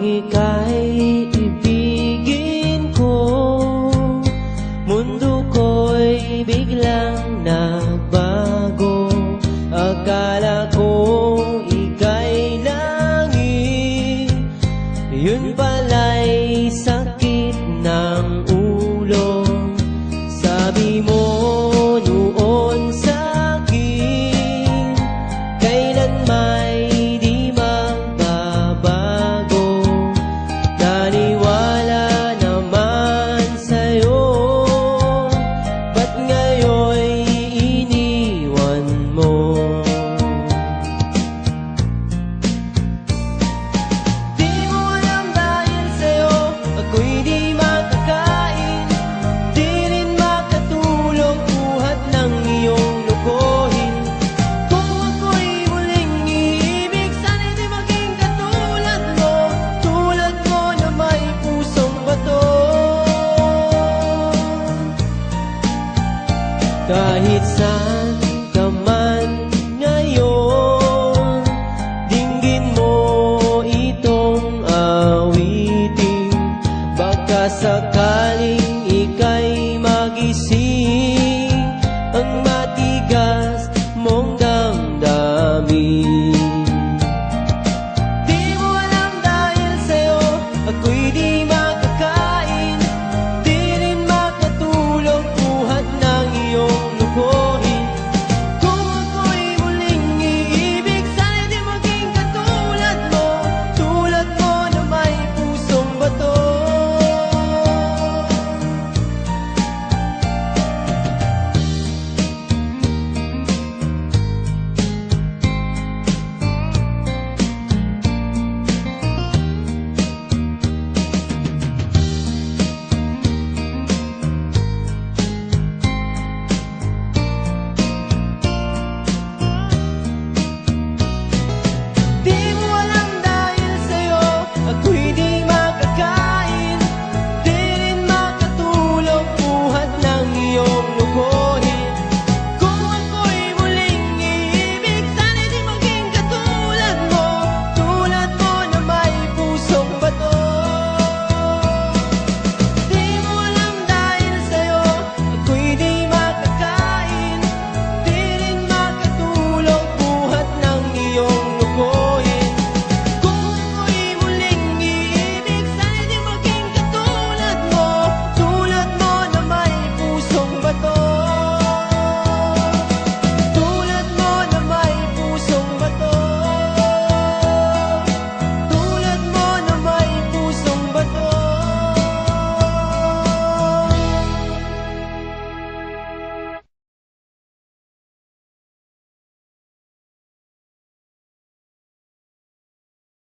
ika'y ibigin ko, mundo ko'y biglang nagbago. Akala ko ika'y langit, yun pala'y sakit ng ulo. Sabi mo noon sa'kin, kailan may di magbabago. Naniwala naman sa'yo, ba't ngayon'y iniwan mo? Di mo alam dahil sa'yo ako'y di makakain, di rin makatulog buhat ng iyong lokohin. Kung ako'y muling iibig, sana'y di maging katulad mo, tulad mo na may pusong bato. Kahit saan ka man ngayon, dinggin mo itong awitin, baka sakaling